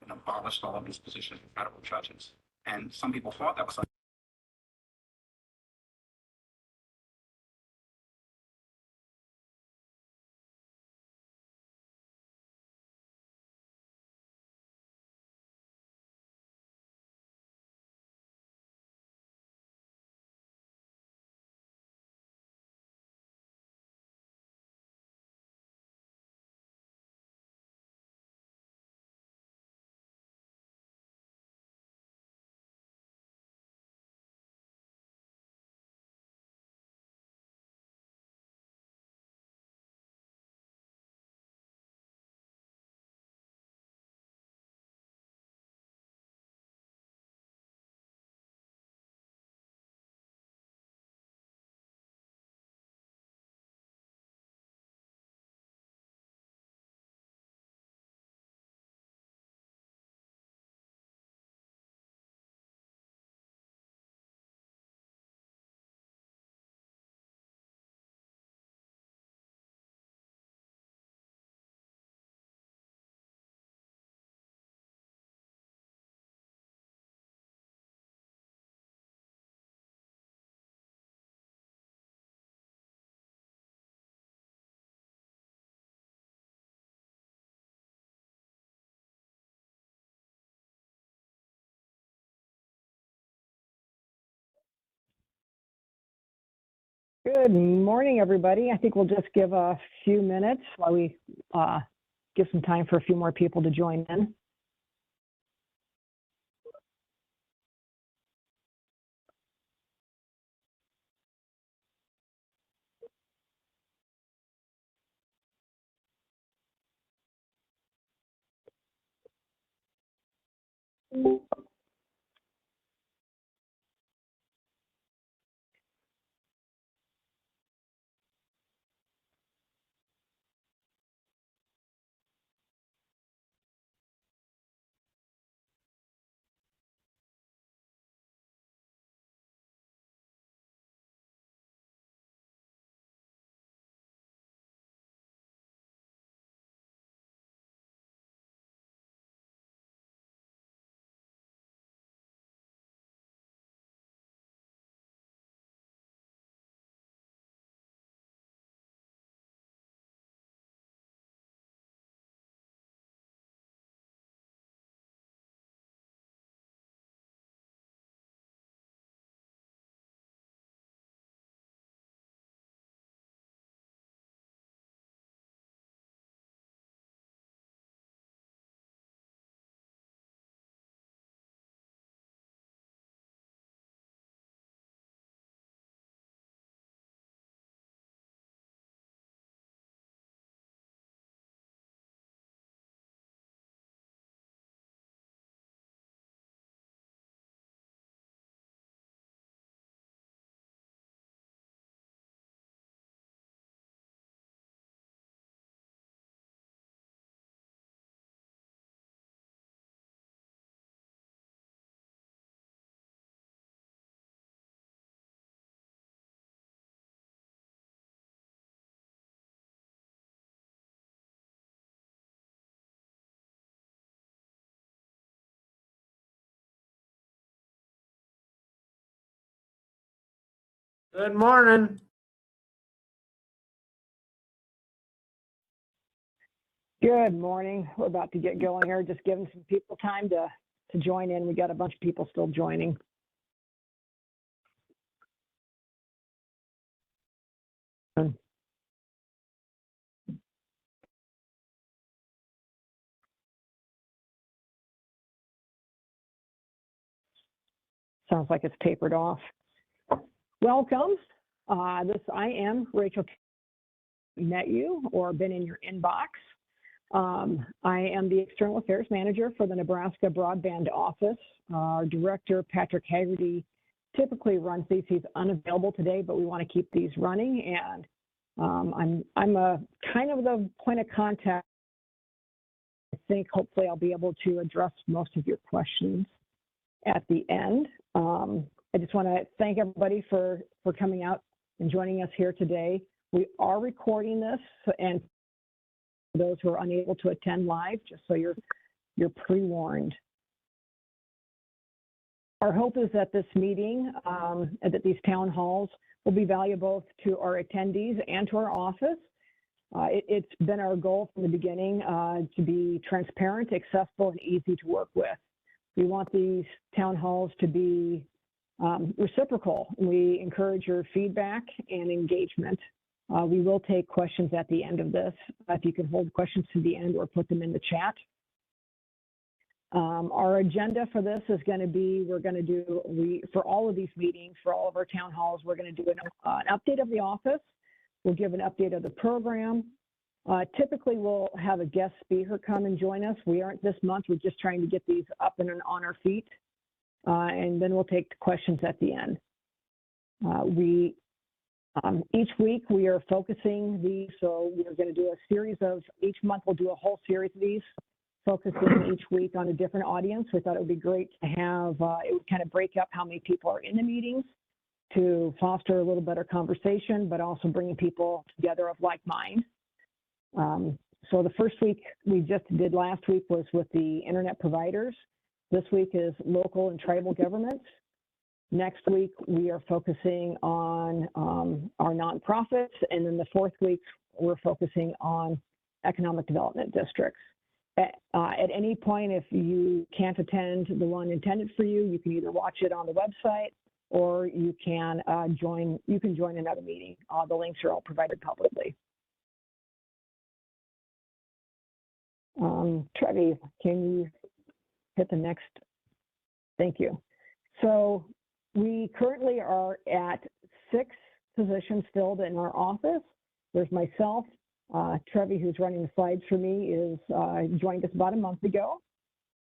and abolished all of these positions of federal judges. And some people thought that was like, Good morning, everybody. I think we'll just give a few minutes while we give some time for a few more people to join in. Good morning. Good morning. We're about to get going here, just giving some people time to join in. We got a bunch of people still joining. Sounds like it's tapered off. Welcome. I am Rachel. Met you or been in your inbox. I am the External Affairs Manager for the Nebraska Broadband Office. Our Director, Patrick Haggerty, typically runs these. He's unavailable today, but we want to keep these running. And I'm a kind of the point of contact. I think hopefully I'll be able to address most of your questions at the end. I just want to thank everybody for coming out and joining us here today. We are recording this, and for those who are unable to attend live, just so you're You're pre-warned. Our hope is that this meeting, and that these town halls will be valuable to our attendees and to our office. It's been our goal from the beginning to be transparent, accessible, and easy to work with. We want these town halls to be reciprocal. We encourage your feedback and engagement. We will take questions at the end of this. If you can hold questions to the end or put them in the chat. Our agenda for this is going to be, for all of these meetings, for all of our town halls, we're going to do an update of the office. We'll give an update of the program. Typically, we'll have a guest speaker come and join us. We aren't this month. We're just trying to get these up and on our feet. And then we'll take the questions at the end. Each week, we are focusing these. So we're going to do a series of, each month we'll do a whole series of these, focusing each week on a different audience. We thought it would be great to have, it would kind of break up how many people are in the meetings to foster a little better conversation, but also bringing people together of like mind. So the first week we just did last week was with the internet providers. This week is local and tribal governments. Next week, we are focusing on our nonprofits. And then the fourth week, we're focusing on economic development districts. At any point, if you can't attend the one intended for you, you can either watch it on the website or you can join another meeting. The links are all provided publicly. Trevi, can you hit the next? Thank you. So we currently are at 6 positions filled in our office. There's myself. Trevi, who's running the slides for me, is joined us about a month ago.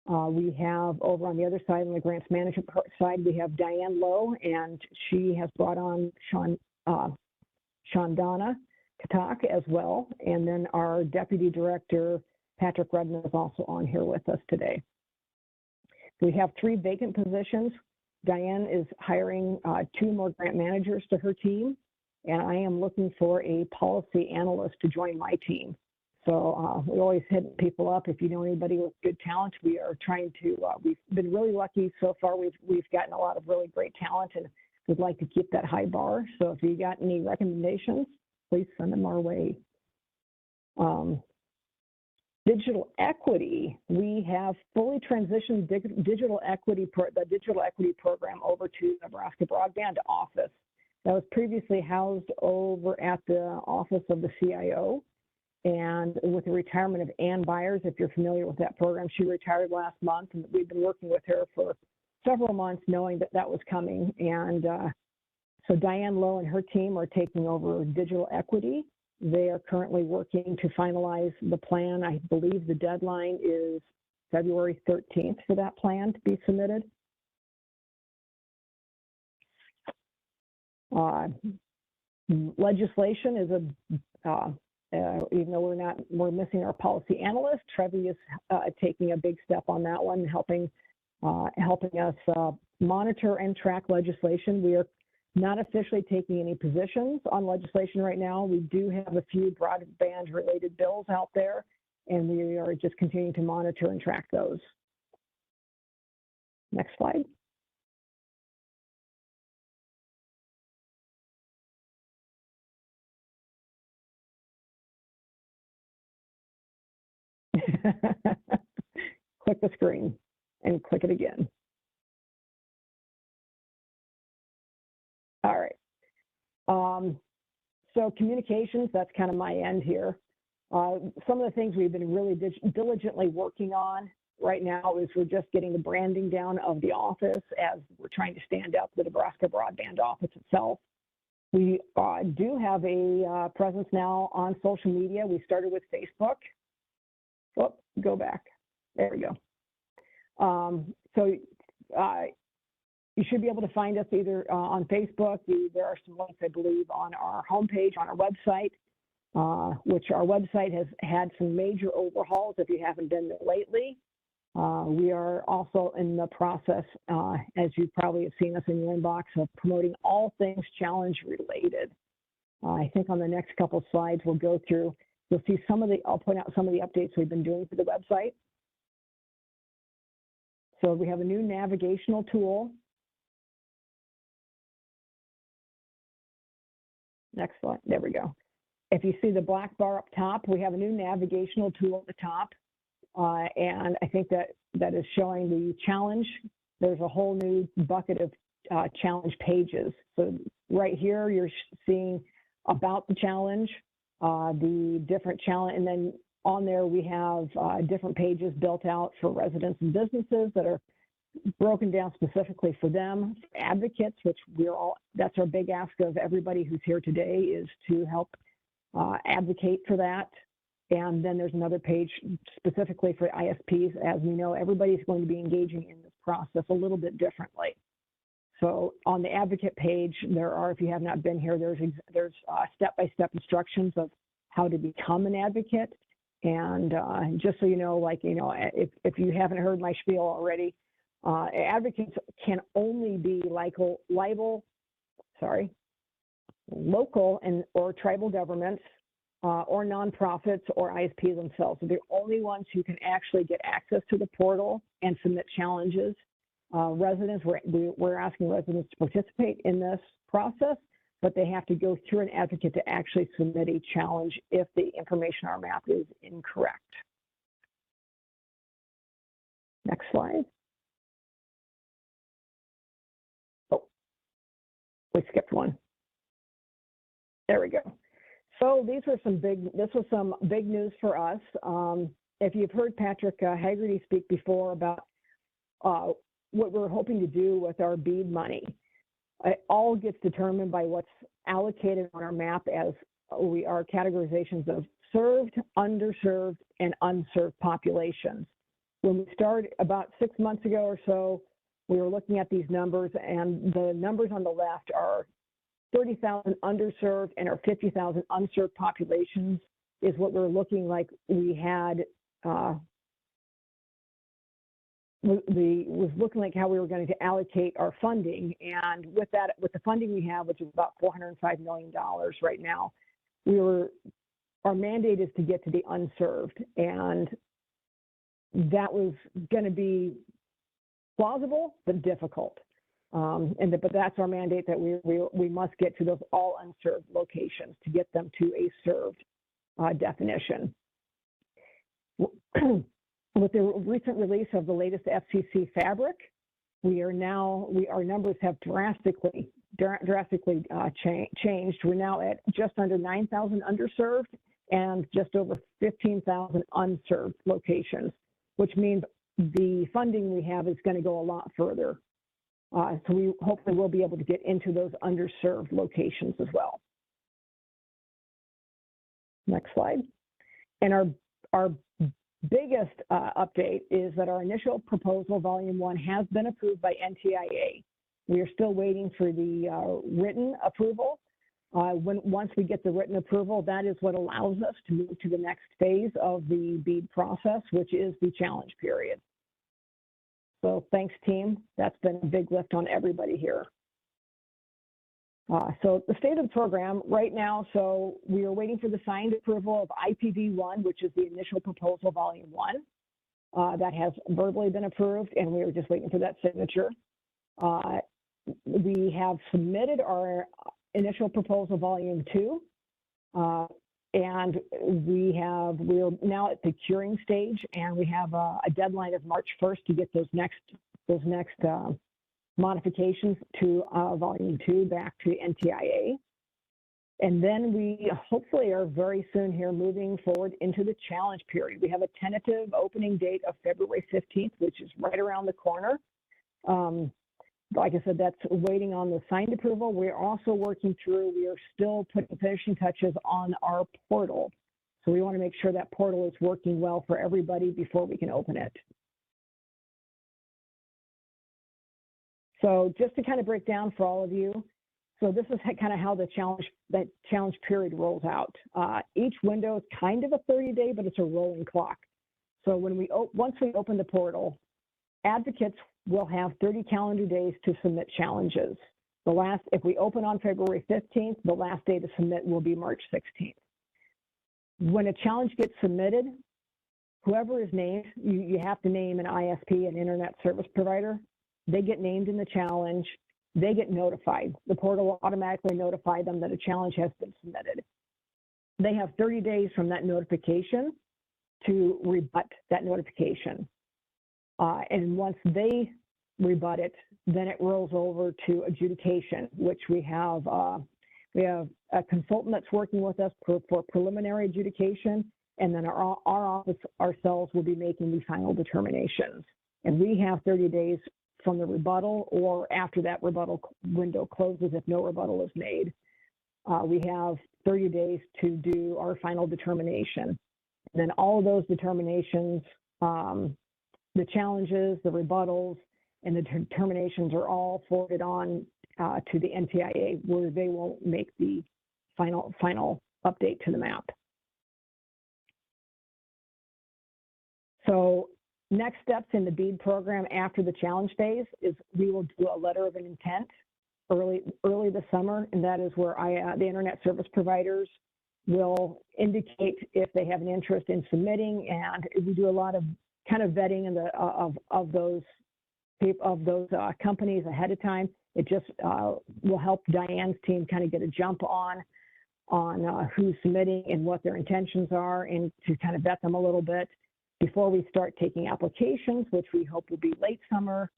We have over on the other side, on the grants management side, we have Diane Lowe, and she has brought on Shandana Katak as well. And then our Deputy Director, Patrick Redman, is also on here with us today. We have 3 vacant positions. Diane is hiring 2 more grant managers to her team, and I am looking for a policy analyst to join my team. So we always hit people up. If you know anybody with good talent, we are trying to, we've been really lucky so far. We've gotten a lot of really great talent, and we'd like to keep that high bar. So if you got any recommendations, please send them our way. Digital equity, we have fully transitioned the digital equity program over to Nebraska Broadband Office. That was previously housed over at the office of the CIO. And with the retirement of Ann Byers, if you're familiar with that program, she retired last month, and we've been working with her for several months knowing that that was coming. And so Diane Lowe and her team are taking over digital equity. They are currently working to finalize the plan. I believe the deadline is February 13th for that plan to be submitted. Legislation is even though we're missing our policy analyst, Trevi is taking a big step on that one, helping us monitor and track legislation. We are not officially taking any positions on legislation right now. We do have a few broadband related bills out there, and we are just continuing to monitor and track those. Next slide. Click the screen and click it again. All right. So communications, that's kind of my end here. Some of the things we've been really diligently working on right now is we're just getting the branding down of the office as we're trying to stand up the Nebraska Broadband Office itself. We do have a presence now on social media. We started with Facebook. Oh, go back. There we go. You should be able to find us either on Facebook. There are some links, I believe, on our homepage, on our website, which our website has had some major overhauls if you haven't been there lately. We are also in the process, as you probably have seen us in your inbox, of promoting all things challenge related. I think on the next couple of slides we'll go through, you'll see I'll point out some of the updates we've been doing to the website. So we have a new navigational tool. Next slide, there we go. If you see the black bar up top, we have a new navigational tool at the top. And I think that is showing the challenge. There's a whole new bucket of challenge pages. So right here, you're seeing about the challenge, the different challenge, and then on there we have different pages built out for residents and businesses that are broken down specifically for them. For advocates, which that's our big ask of everybody who's here today, is to help advocate for that. And then there's another page specifically for ISPs. As we know, everybody's going to be engaging in this process a little bit differently. So on the advocate page, there are, if you have not been here, there's step-by-step instructions of how to become an advocate. And just so you know, if you haven't heard my spiel already, advocates can only be local and or tribal governments, or nonprofits or ISPs themselves. So they're the only ones who can actually get access to the portal and submit challenges. Residents, we're asking residents to participate in this process, but they have to go through an advocate to actually submit a challenge if the information on our map is incorrect. Next slide. Oh, we skipped one. There we go. So this was some big news for us. If you've heard Patrick Haggerty speak before about what we're hoping to do with our BEAD money, it all gets determined by what's allocated on our map as our categorizations of served, underserved, and unserved populations. When we started about 6 months ago or so, we were looking at these numbers, and the numbers on the left are 30,000 underserved and our 50,000 unserved populations is what we're looking like we had, was looking like how we were going to allocate our funding. And with the funding we have, which is about $405 million right now, our mandate is to get to the unserved. And that was going to be plausible, but difficult. But that's our mandate, that we must get to those all unserved locations to get them to a served definition. With the recent release of the latest FCC fabric, our numbers have drastically changed. We're now at just under 9,000 underserved and just over 15,000 unserved locations, which means the funding we have is going to go a lot further. So we hopefully will be able to get into those underserved locations as well. Next slide. And our biggest update is that our initial proposal, Volume 1, has been approved by NTIA. We are still waiting for the written approval. Once we get the written approval, that is what allows us to move to the next phase of the BEAD process, which is the challenge period. So thanks, team. That's been a big lift on everybody here. So the state of the program right now, so we are waiting for the signed approval of IPV1, which is the initial proposal, Volume 1. That has verbally been approved, and we are just waiting for that signature. We have submitted our initial proposal, Volume 2. And we're now at the curing stage, and we have a deadline of March 1st to get those next modifications to Volume 2 back to NTIA. And then we hopefully are very soon here moving forward into the challenge period. We have a tentative opening date of February 15th, which is right around the corner. Like I said, that's waiting on the signed approval. We're also we are still putting finishing touches on our portal. So we want to make sure that portal is working well for everybody before we can open it. So just to kind of break down for all of you, so this is kind of how the challenge period rolls out. Each window is kind of a 30-day, but it's a rolling clock. So once we open the portal, advocates will have 30 calendar days to submit challenges. If we open on February 15th, the last day to submit will be March 16th. When a challenge gets submitted, whoever is named, you have to name an ISP, an internet service provider. They get named in the challenge. They get notified. The portal will automatically notify them that a challenge has been submitted. They have 30 days from that notification to rebut that notification. And once they rebut it, then it rolls over to adjudication, which we have a consultant that's working with us for preliminary adjudication, and then our office ourselves will be making the final determinations. And we have 30 days from the rebuttal or after that rebuttal window closes if no rebuttal is made. We have 30 days to do our final determination. And then all of those determinations, the challenges, the rebuttals, and the determinations are all forwarded on to the NTIA, where they will make the final update to the map. So next steps in the BEAD program after the challenge phase is we will do a letter of an intent early this summer, and that is where the internet service providers will indicate if they have an interest in submitting, and we do a lot of kind of vetting of those companies ahead of time. It just will help Diane's team kind of get a jump on who's submitting and what their intentions are, and to kind of vet them a little bit before we start taking applications, which we hope will be late summer.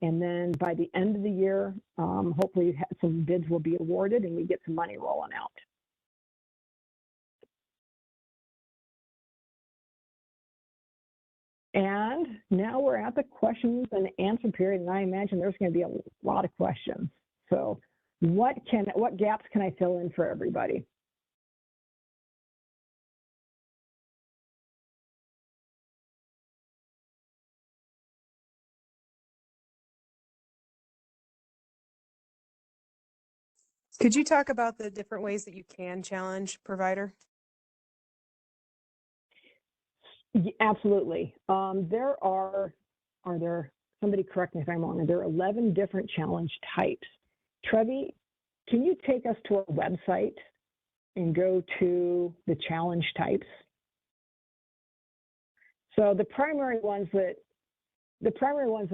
And then by the end of the year, hopefully some bids will be awarded and we get some money rolling out. And now we're at the questions and answer period, and I imagine there's going to be a lot of questions. So what gaps can I fill in for everybody? Could you talk about the different ways that you can challenge provider? Absolutely. Somebody correct me if I'm wrong, there are 11 different challenge types. Trevi, can you take us to our website and go to the challenge types? So the primary ones that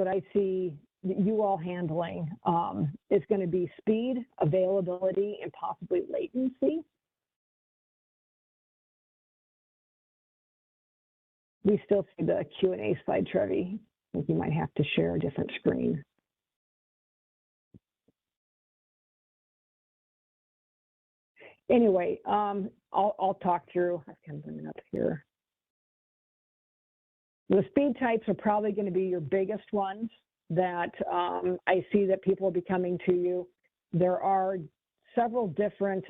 I see you all handling is going to be speed, availability, and possibly latency. We still see the Q&A slide, Trevi. I think you might have to share a different screen. Anyway, I'll talk through. I can bring it up here. The speed types are probably going to be your biggest ones that I see that people will be coming to you. There are several different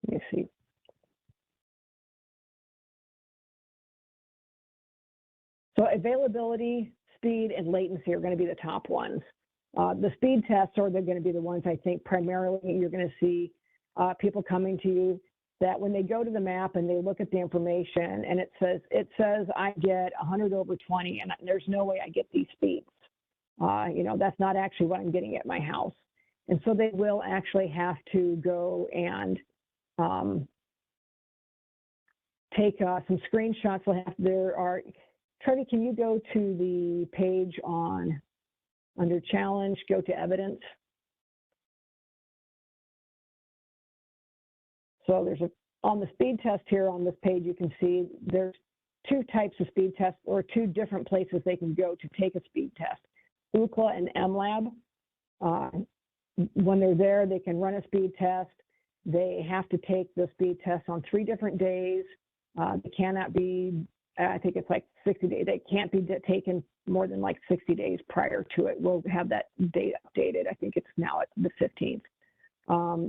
let me see. So availability, speed, and latency are going to be the top ones. The speed tests are they're going to be the ones I think primarily you're going to see people coming to you that when they go to the map and they look at the information and it says I get 100 over 20 and there's no way I get these speeds. You know, that's not actually what I'm getting at my house. And so they will actually have to go and take some screenshots. Trevi, can you go to the page under challenge, go to evidence? So on the speed test here on this page, you can see there's two types of speed tests or two different places they can go to take a speed test, Ookla and MLab. When they're there, they can run a speed test. They have to take the speed test on 3 different days. They cannot be, I think it's like 60 days. They can't be taken more than like 60 days prior to it. We'll have that date updated. I think it's now at the 15th,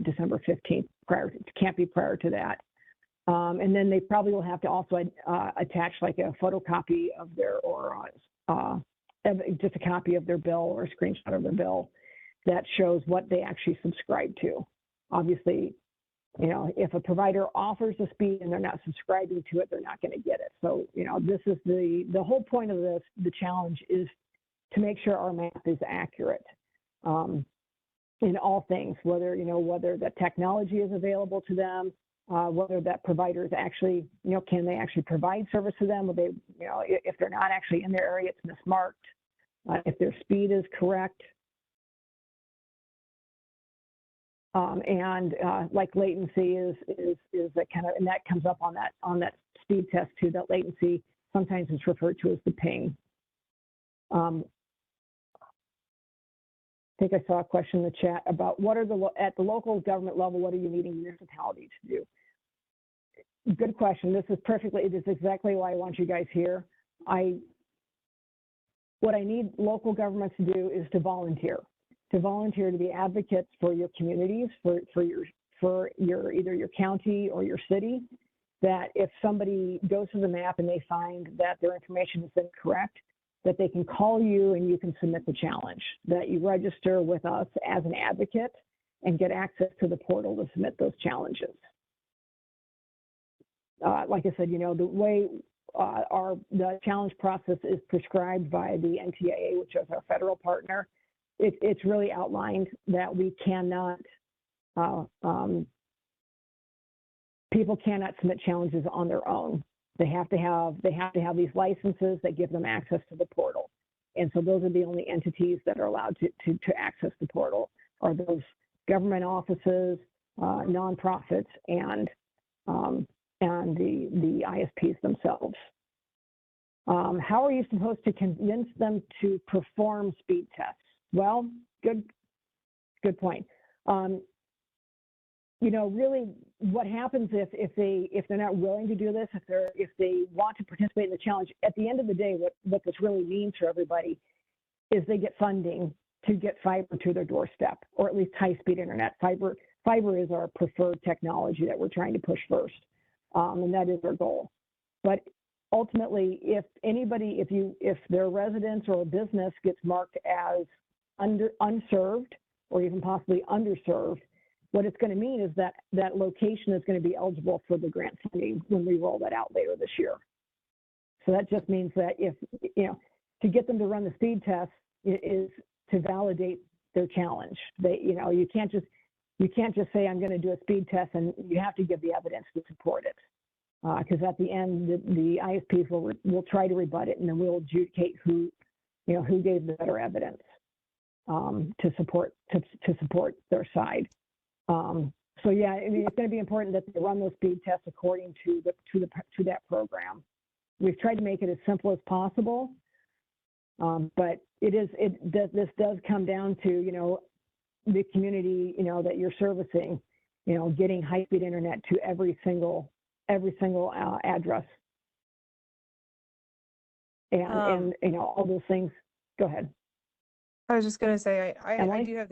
December 15th. It can't be prior to that. And then they probably will have to also attach like a photocopy of their, or just a copy of their bill or a screenshot of their bill that shows what they actually subscribe to. Obviously, you know, if a provider offers a speed and they're not subscribing to it, they're not going to get it. So, you know, this is the whole point of this. The challenge is to make sure our map is accurate. in all things, whether, whether the technology is available to them, whether that providers actually, can they actually provide service to them? Will they, if they're not actually in their area, it's mismarked. If their speed is correct. And like latency is that kind of, and that comes up on that speed test too, that latency sometimes is referred to as the ping. I think I saw a question in the chat about what are at the local government level, what are you needing municipalities to do? Good question. This is exactly why I want you guys here. What I need local governments to do is to volunteer to be advocates for your communities, for your either your county or your city, that if somebody goes to the map and they find that their information is incorrect, that they can call you and you can submit the challenge, that you register with us as an advocate and get access to the portal to submit those challenges. Like I said, the way the challenge process is prescribed by the NTIA, which is our federal partner, it's really outlined that we cannot, people cannot submit challenges on their own. They have to have these licenses that give them access to the portal. And so those are the only entities that are allowed to access the portal, are those government offices, nonprofits, and the ISPs themselves. How are you supposed to convince them to perform speed tests? Well, good point. Really, what happens if they're not willing to do this, if they want to participate in the challenge, at the end of the day, what this really means for everybody is they get funding to get fiber to their doorstep, or at least high-speed internet. Fiber is our preferred technology that we're trying to push first, and that is our goal. But ultimately, if their residence or a business gets marked as unserved or even possibly underserved, what it's going to mean is that that location is going to be eligible for the grant funding when we roll that out later this year. So that just means that to get them to run the speed test is to validate their challenge. You can't just say I'm going to do a speed test, and you have to give the evidence to support it. Because at the end, the ISPs will try to rebut it, and then we'll adjudicate who gave the better evidence to support their side. So yeah, I mean, it's going to be important that they run those speed tests according to that program. We've tried to make it as simple as possible, but this does come down to the community that you're servicing, getting high-speed internet to every single address, and all those things. Go ahead. I was just going to say, I Emily? do have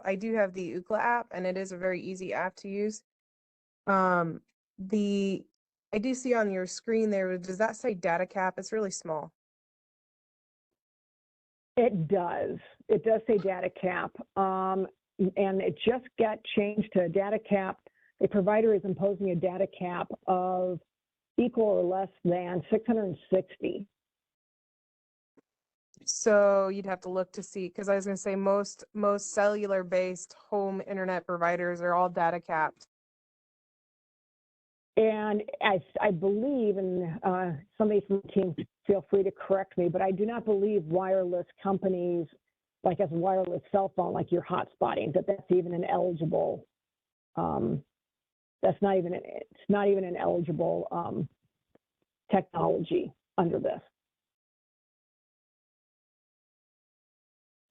I do have the Ookla app, and it is a very easy app to use. I do see on your screen there, does that say data cap? It's really small. It does. It does say data cap, and it just got changed to data cap. A provider is imposing a data cap of equal or less than 660. So you'd have to look to see, because I was going to say most cellular-based home internet providers are all data capped. And I believe, and somebody from the team, feel free to correct me, but I do not believe wireless companies, like as a wireless cell phone, like your hotspotting, that's even an eligible. It's not even an eligible technology under this.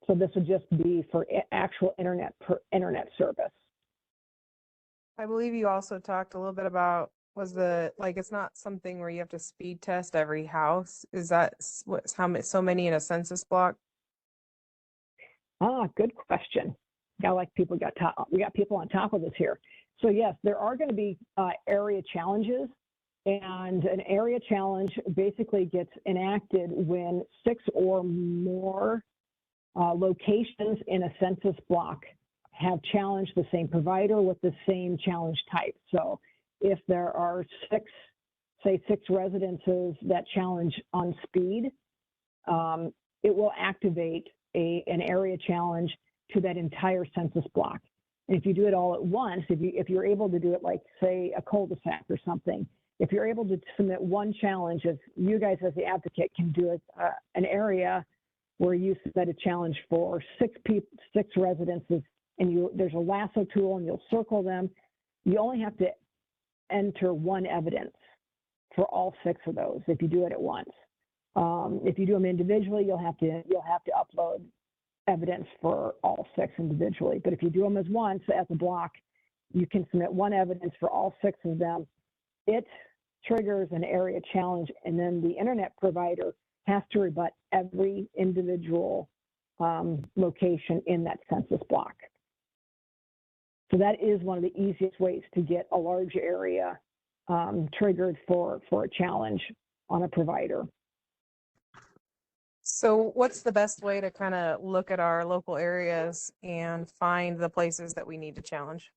So this would just be for actual internet service. I believe you also talked a little bit about, it's not something where you have to speed test every house. Is that so many in a census block? Good question. We got people on top of this here. So yes, there are going to be area challenges, and an area challenge basically gets enacted when 6 or more locations in a census block have challenged the same provider with the same challenge type. So if there are six residences that challenge on speed, it will activate an area challenge to that entire census block. And if you do it all at once, if you're able to do it like, say, a cul-de-sac or something, if you're able to submit one challenge, if you guys as the advocate can do it, an area where you submit a challenge for 6 residences, and there's a lasso tool and you'll circle them, you only have to enter one evidence for all 6 of those if you do it at once. If you do them individually, you'll have to upload evidence for all 6 individually. But if you do them as once, as a block, you can submit one evidence for all 6 of them. It triggers an area challenge, and then the internet provider has to rebut every individual location in that census block. So that is one of the easiest ways to get a large area triggered for a challenge on a provider. So what's the best way to kind of look at our local areas and find the places that we need to challenge?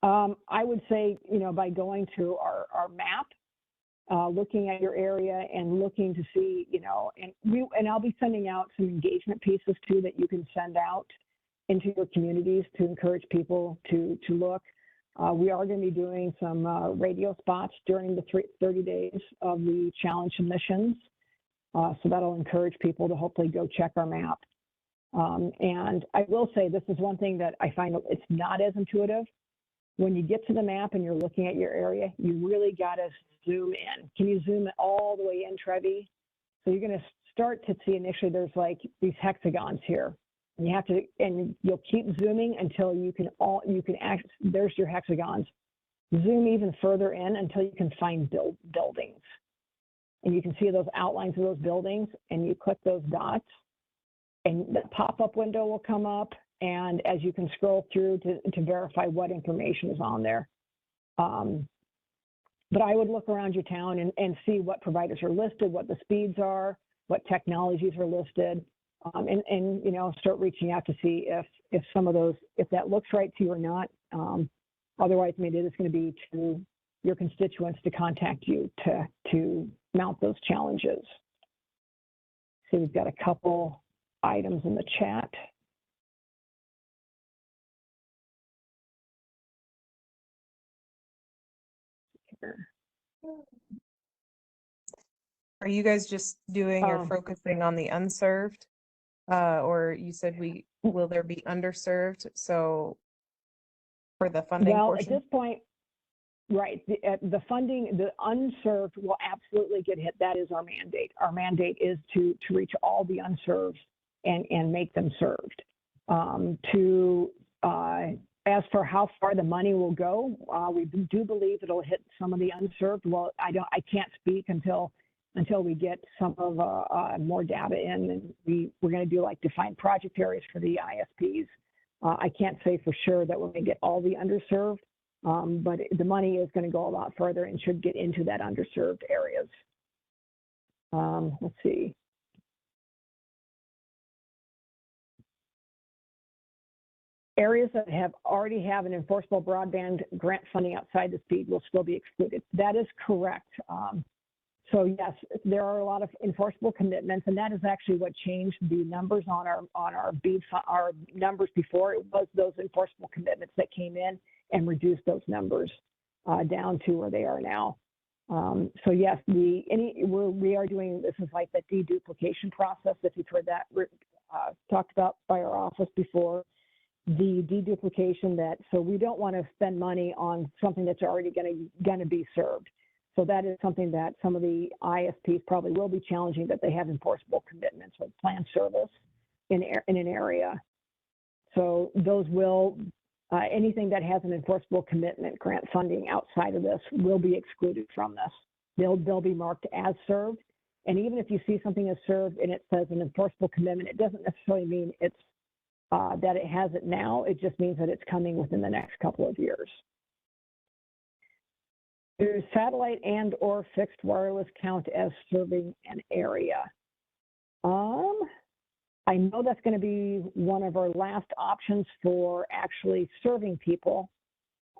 I would say, by going to our map, looking at your area and looking to see, and I'll be sending out some engagement pieces too that you can send out into your communities to encourage people to look. We are going to be doing some radio spots during the 30 days of the challenge submissions. So that'll encourage people to hopefully go check our map. And I will say this is one thing that I find it's not as intuitive. When you get to the map and you're looking at your area, you really got to zoom in. Can you zoom it all the way in, Trevi? So you're going to start to see initially there's like these hexagons here. And you have to, and you'll keep zooming until there's your hexagons. Zoom even further in until you can find buildings. And you can see those outlines of those buildings, and you click those dots, and the pop-up window will come up, and as you can scroll through to verify what information is on there. But I would look around your town and see what providers are listed, what the speeds are, what technologies are listed, and start reaching out to see if some of those, if that looks right to you or not. Otherwise, maybe it's going to be to your constituents to contact you to mount those challenges. So we've got a couple items in the chat. Here. Are you guys just doing or Um, focusing on the unserved? Or you said will there be underserved? So for the funding well, portion? at this point, right, the funding, the unserved will absolutely get hit. That is our mandate. Our mandate is to reach all the unserved and make them served. As for how far the money will go, we do believe it'll hit some of the unserved. Well, I can't speak until we get some of more data in, and we're going to do like defined project areas for the ISPs. I can't say for sure that we're going to get all the underserved, but the money is going to go a lot further and should get into that underserved areas. Let's see. Areas that already have an enforceable broadband grant funding outside the speed will still be excluded. That is correct. So yes, there are a lot of enforceable commitments, and that is actually what changed the numbers on our numbers before. It was those enforceable commitments that came in and reduced those numbers down to where they are now. So yes, we are doing, this is like the deduplication process, if you've heard that talked about by our office before. The deduplication so we don't want to spend money on something that's already going to be served. So that is something that some of the ISPs probably will be challenging, that they have enforceable commitments with planned service in an area. So those will, anything that has an enforceable commitment grant funding outside of this will be excluded from this. They'll be marked as served. And even if you see something as served and it says an enforceable commitment, it doesn't necessarily mean it's that it has it now. It just means that it's coming within the next couple of years. Do satellite and or fixed wireless count as serving an area? I know that's going to be one of our last options for actually serving people,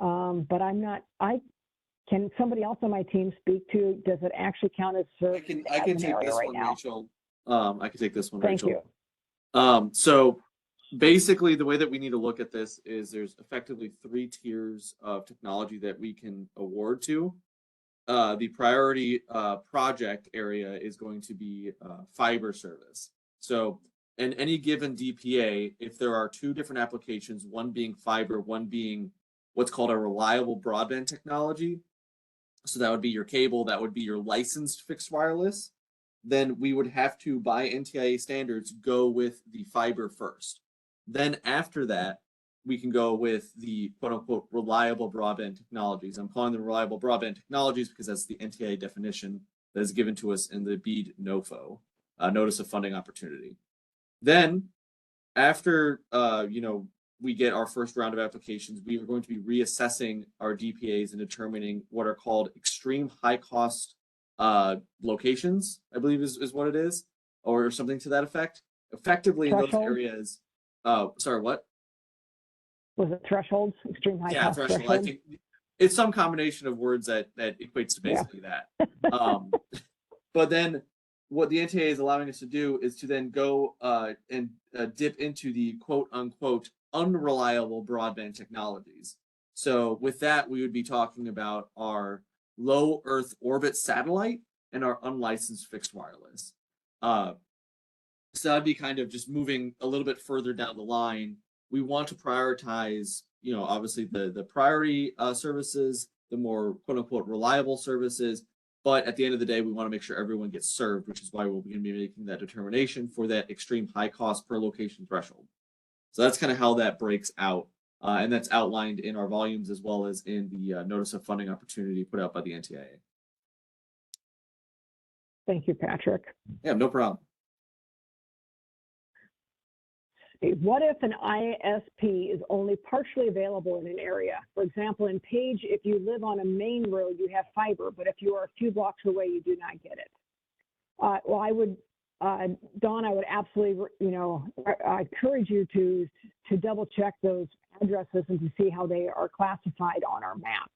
but can somebody else on my team speak to, does it actually count as serving I can an take area this right one, now? Rachel. I can take this one, Thank Rachel. you. So basically the way that we need to look at this is there's effectively 3 tiers of technology that we can award to. The priority project area is going to be fiber service. So in any given DPA, if there are 2 different applications, one being fiber, one being what's called a reliable broadband technology, so that would be your cable, that would be your licensed fixed wireless, then we would have to, by NTIA standards, go with the fiber first. Then after that, we can go with the quote unquote reliable broadband technologies. I'm calling them reliable broadband technologies because that's the NTIA definition that is given to us in the BEAD NOFO, Notice of Funding Opportunity. Then after, we get our first round of applications, we are going to be reassessing our DPAs and determining what are called extreme high cost locations, I believe is what it is, or something to that effect. Effectively in those Threshold? areas, sorry, what? Was it thresholds? Extreme high Yeah, cost threshold. I threshold? think it's some combination of words that equates to basically that. But then what the NTA is allowing us to do is to then go and dip into the quote unquote unreliable broadband technologies. So with that, we would be talking about our low Earth orbit satellite and our unlicensed fixed wireless. So that'd be kind of just moving a little bit further down the line. We want to prioritize, obviously the priority services, the more quote unquote reliable services. But at the end of the day, we want to make sure everyone gets served, which is why we're going to be making that determination for that extreme high cost per location threshold. So that's kind of how that breaks out. And that's outlined in our volumes as well as in the Notice of Funding Opportunity put out by the NTIA. Thank you, Patrick. Yeah, no problem. What if an ISP is only partially available in an area? For example, in Page, if you live on a main road, you have fiber, but if you are a few blocks away, you do not get it. Well, I would, Dawn, I would absolutely, I encourage you to double check those addresses and to see how they are classified on our map.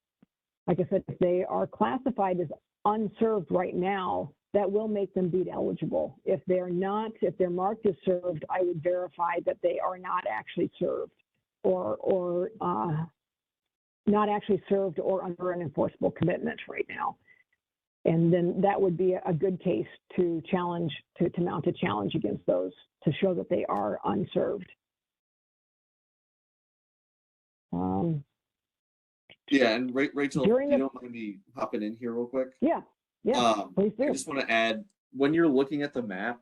Like I said, if they are classified as unserved right now, that will make them BEAD eligible. If they're not, if they're marked as served, I would verify that they are not actually served or not actually served or under an enforceable commitment right now. And then that would be a good case to challenge, to mount a challenge against those to show that they are unserved. Yeah, and Rachel, if During you the- don't mind me hopping in here real quick. Yeah, please do. I just want to add, when you're looking at the map,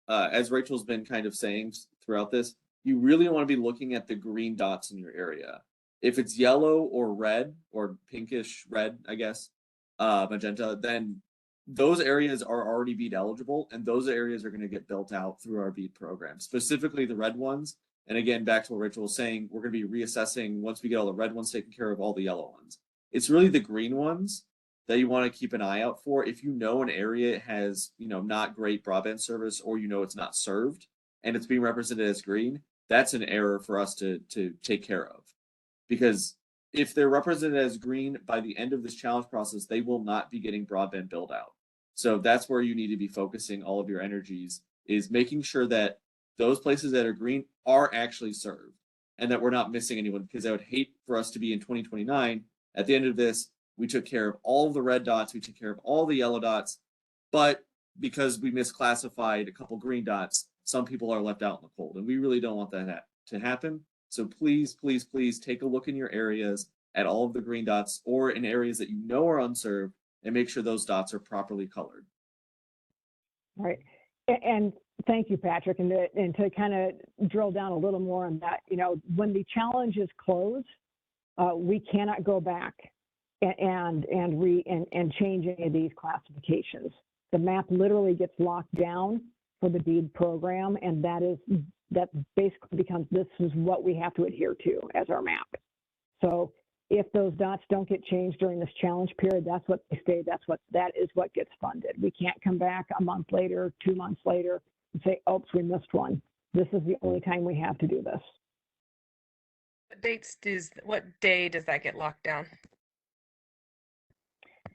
as Rachel's been kind of saying throughout this, you really want to be looking at the green dots in your area. If it's yellow or red or pinkish red, I guess, magenta, then those areas are already BEAD eligible, and those areas are going to get built out through our BEAD program, specifically the red ones. And again, back to what Rachel was saying, we're going to be reassessing once we get all the red ones taken care of, all the yellow ones. It's really the green ones that you want to keep an eye out for. If you know an area has, not great broadband service, or it's not served and it's being represented as green, that's an error for us to take care of. Because if they're represented as green by the end of this challenge process, they will not be getting broadband build out. So that's where you need to be focusing all of your energies, is making sure that those places that are green are actually served and that we're not missing anyone, because I would hate for us to be in 2029 at the end of this. We took care of all of the red dots, we took care of all the yellow dots, but because we misclassified a couple green dots, some people are left out in the cold, and we really don't want that to happen. So please, please, please take a look in your areas at all of the green dots, or in areas that are unserved, and make sure those dots are properly colored. All right. And thank you, Patrick. And to kind of drill down a little more on that, when the challenge is closed, we cannot go back and change any of these classifications. The map literally gets locked down for the BEAD program, and that basically becomes, this is what we have to adhere to as our map. So if those dots don't get changed during this challenge period, that's what they stay. That is what gets funded. We can't come back a month later, 2 months later, and say, oops, we missed one. This is the only time we have to do this. What day does that get locked down?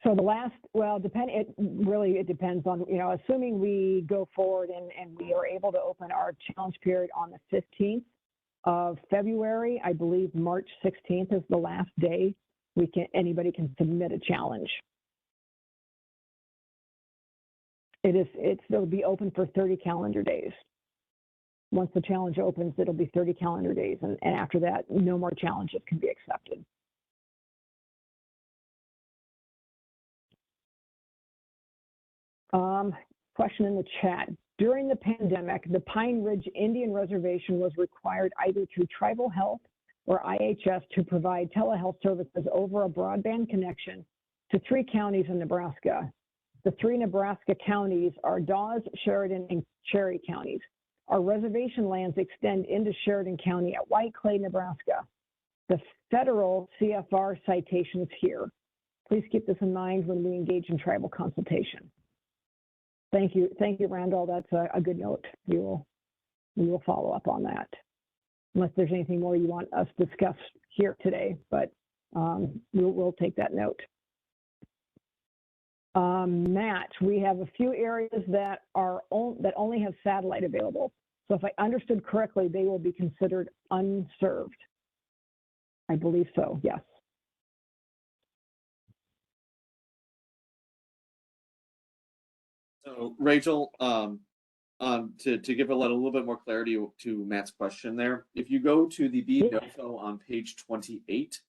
So the last, well, it depends on, assuming we go forward and we are able to open our challenge period on the 15th of February, I believe March 16th is the last day anybody can submit a challenge. It'll be open for 30 calendar days. Once the challenge opens, it'll be 30 calendar days. And after that, no more challenges can be accepted. Question in the chat. During the pandemic, the Pine Ridge Indian Reservation was required either through Tribal Health or IHS to provide telehealth services over a broadband connection to 3 counties in Nebraska. The 3 Nebraska counties are Dawes, Sheridan, and Cherry counties. Our reservation lands extend into Sheridan County at White Clay, Nebraska. The federal CFR citation is here. Please keep this in mind when we engage in tribal consultation. Thank you, Randall. That's a good note. We will follow up on that, unless there's anything more you want us to discuss here today. But we'll take that note. Matt, we have a few areas that only have satellite available. So if I understood correctly, they will be considered unserved. I believe so. Yes. So Rachel, to give a little bit more clarity to Matt's question there, if you go to the BEAD NOFO on page 28,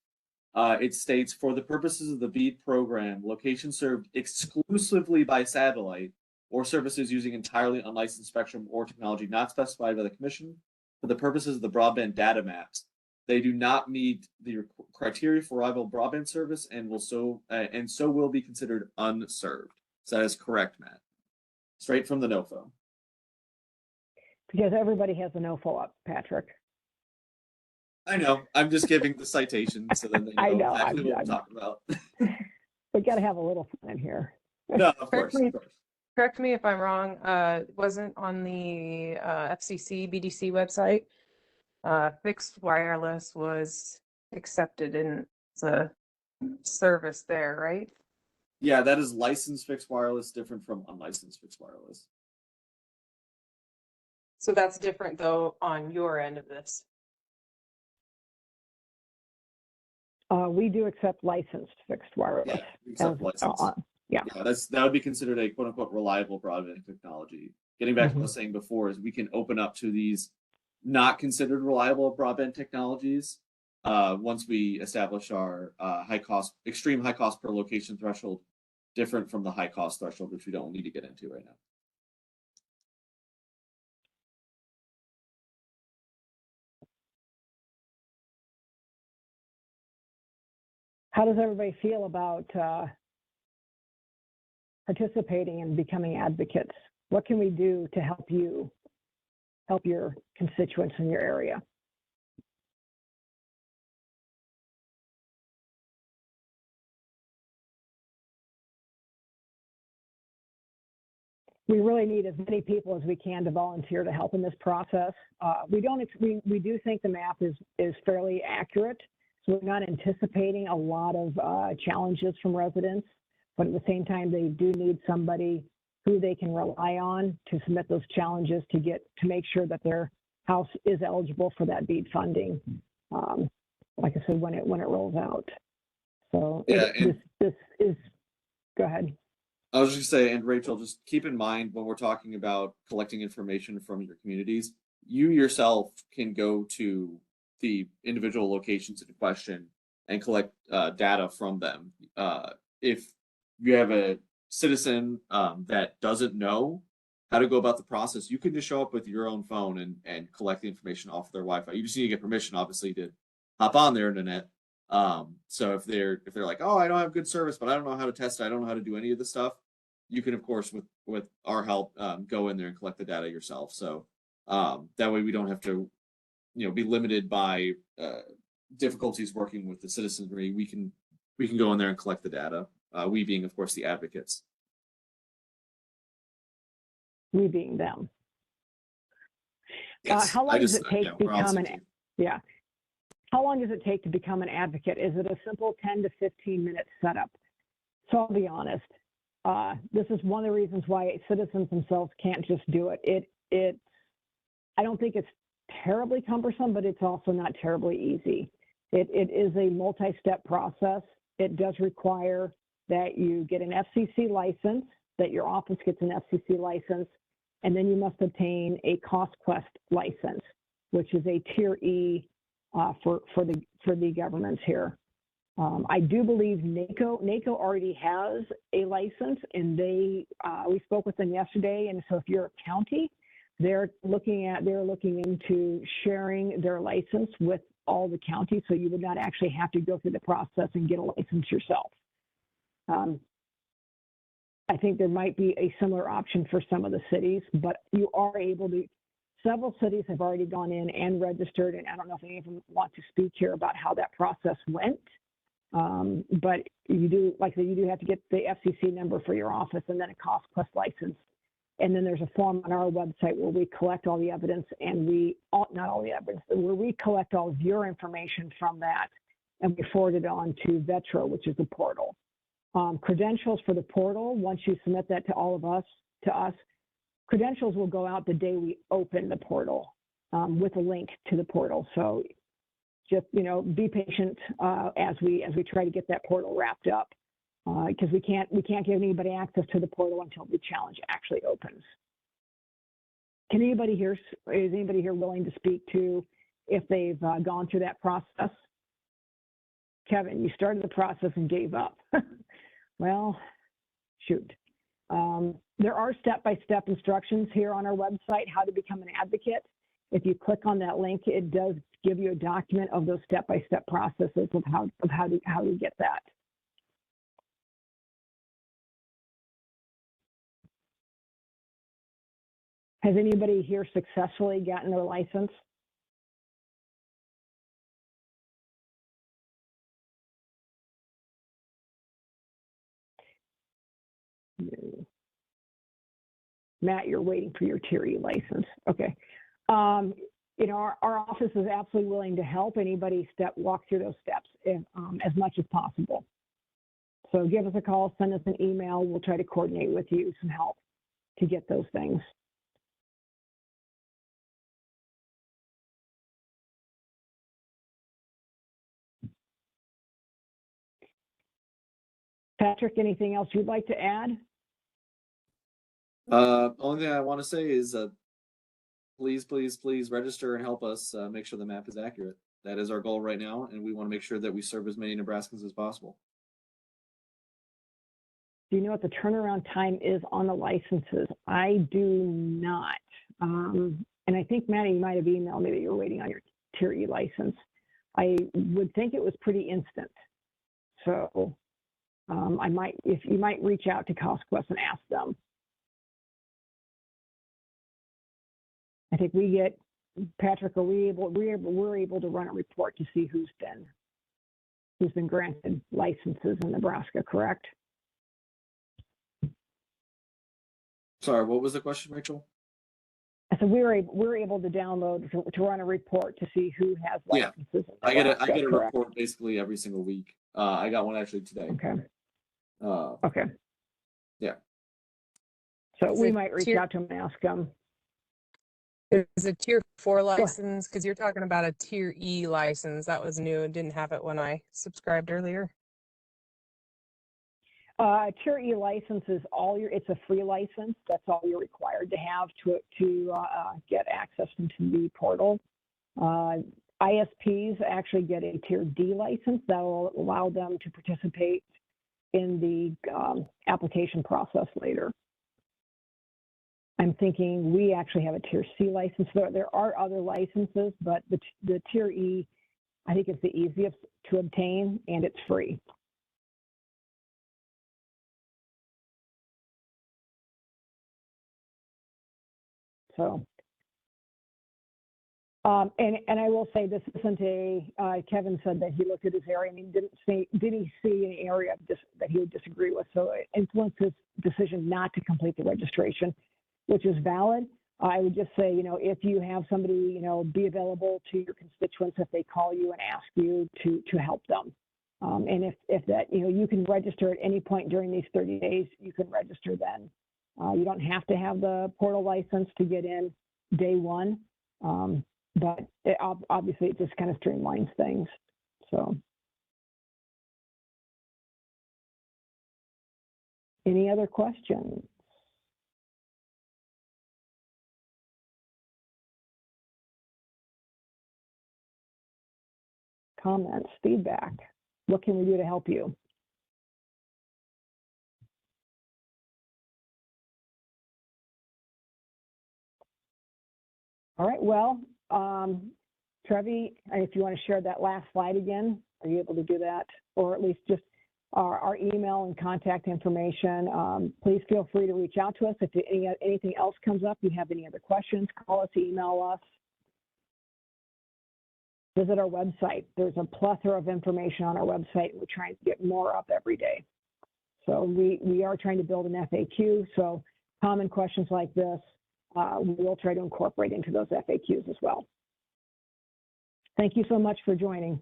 it states, for the purposes of the BEAD program, locations served exclusively by satellite or services using entirely unlicensed spectrum or technology not specified by the Commission for the purposes of the broadband data maps, they do not meet the criteria for reliable broadband service and so will be considered unserved. So that is correct, Matt. Straight from the NOFO. Because everybody has a NOFO up, Patrick. I know. I'm just giving the citation so then they know, I know. exactly what I'm talking about. We got to have a little fun in here. No, of course. Correct me if I'm wrong. Wasn't on the FCC BDC website. Fixed wireless was accepted in the service there, right? Yeah, that is licensed fixed wireless, different from unlicensed fixed wireless. So that's different though on your end of this. We do accept licensed fixed wireless. Yeah, we accept licensed. Yeah, that would be considered a quote unquote reliable broadband technology. Getting back to what I was saying before, is we can open up to these not considered reliable broadband technologies once we establish our extreme high cost per location threshold, different from the high cost threshold, which we don't need to get into right now. How does everybody feel about participating and becoming advocates? What can we do to help your constituents in your area? We really need as many people as we can to volunteer to help in this process. We do think the map is fairly accurate, so we're not anticipating a lot of challenges from residents, but at the same time, they do need somebody who they can rely on to submit those challenges to make sure that their house is eligible for that BEAD funding. Like I said, when it rolls out. So yeah, this is, go ahead. I was just gonna say, and Rachel, just keep in mind when we're talking about collecting information from your communities, you yourself can go to the individual locations in question and collect data from them. If you have a citizen that doesn't know how to go about the process, you can just show up with your own phone and collect the information off their Wi-Fi. You just need to get permission, obviously, to hop on their internet. So if they're like, oh, I don't have good service, but I don't know how to test it, I don't know how to do any of this stuff, you can, of course, with our help, go in there and collect the data yourself. So that way we don't have to, be limited by difficulties working with the citizenry. We can go in there and collect the data. We being, of course, the advocates. We being them. Yes, how long does it take to become How long does it take to become an advocate? Is it a simple 10 to 15 minute setup? So I'll be honest. This is one of the reasons why citizens themselves can't just do it. I don't think it's terribly cumbersome, but it's also not terribly easy. It is a multi-step process. It does require that you get an FCC license, that your office gets an FCC license, and then you must obtain a CostQuest license, which is a Tier E for the governments here. I do believe NACO already has a license, and we spoke with them yesterday. And so if you're a county, they're looking into sharing their license with all the counties, so you would not actually have to go through the process and get a license yourself. I think there might be a similar option for some of the cities, but you are able to. Several cities have already gone in and registered, and I don't know if any of them want to speak here about how that process went. But you do, like I said, you do have to get the FCC number for your office and then a CostQuest license. And then there's a form on our website where we collect all the evidence and not all the evidence, where we collect all of your information from that and we forward it on to Vetro, which is the portal. Credentials for the portal, once you submit that to us, credentials will go out the day we open the portal with a link to the portal. So just, be patient as we try to get that portal wrapped up, because we can't give anybody access to the portal until the challenge actually opens. Is anybody here willing to speak to if they've gone through that process? Kevin, you started the process and gave up. Well, shoot. There are step-by-step instructions here on our website, how to become an advocate. If you click on that link, it does give you a document of those step-by-step processes of how to get that. Has anybody here successfully gotten their license? No. Matt, you're waiting for your Tier E license. Okay. Our office is absolutely willing to help anybody walk through those steps as much as possible. So give us a call, send us an email. We'll try to coordinate with you some help to get those things. Patrick, anything else you'd like to add? Only thing I want to say is please register and help us make sure the map is accurate. That is our goal right now, and we want to make sure that we serve as many Nebraskans as possible. Do you know what the turnaround time is on the licenses? I do not. And I think, Maddie, you might have emailed me that you're waiting on your Tier E license. I would think it was pretty instant. So you might reach out to CostQuest and ask them. I think Patrick, we're able to run a report to see who's been granted licenses in Nebraska, correct? Sorry, what was the question, Rachel? I said we're able to download to run a report to see who has licenses. Yeah. In I Nebraska, get a correct? report basically every single week. I got one actually today. Okay. Uh, Okay. Yeah. So Is we it might reach tier- out to them and ask them. Is a Tier 4 ahead. license? Because you're talking about a Tier E license. That was new and didn't have it when I subscribed earlier. Tier E license is it's a free license. That's all you're required to have to get access into the portal. ISPs actually get a Tier D license that will allow them to participate in the application process later. I'm thinking we actually have a Tier C license. There are other licenses, but the Tier E, I think, is the easiest to obtain, and it's free. So, and I will say this isn't Kevin said that he looked at his area. I mean, did he see an area that he would disagree with? So it influenced his decision not to complete the registration, which is valid. I would just say, if you have somebody, be available to your constituents if they call you and ask you to help them. And if that, you can register at any point during these 30 days, you can register then. You don't have to have the portal license to get in day one, but obviously it just kind of streamlines things. So, any other questions? Comments, feedback? What can we do to help you? All right, well, Trevi, if you want to share that last slide again, are you able to do that? Or at least just our email and contact information. Please feel free to reach out to us if anything else comes up, you have any other questions, call us, email us. Visit our website. There's a plethora of information on our website. We're trying to get more up every day. So we are trying to build an FAQ. So common questions like this, we will try to incorporate into those FAQs as well. Thank you so much for joining.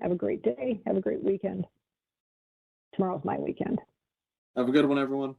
Have a great day. Have a great weekend. Tomorrow's my weekend. Have a good one, everyone.